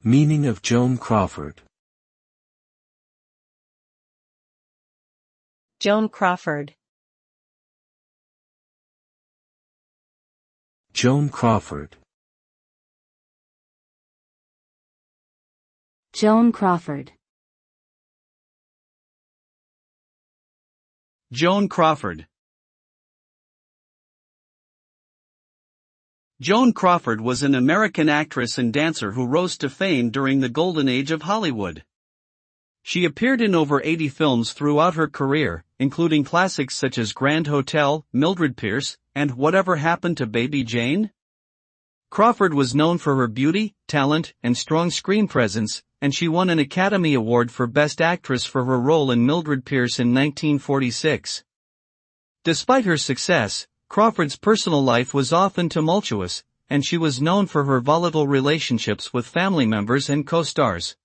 Meaning of Joan Crawford. Joan Crawford. Joan Crawford. Joan Crawford. Joan Crawford. Joan Crawford was an American actress and dancer who rose to fame during the golden age of Hollywood. She appeared in over 80 films throughout her career, including classics such as Grand Hotel, Mildred Pierce, and Whatever Happened to Baby Jane? Crawford was known for her beauty, talent, and strong screen presence, and she won an Academy Award for Best Actress for her role in Mildred Pierce in 1946. Despite her success, Crawford's personal life was often tumultuous, and she was known for her volatile relationships with family members and co-stars.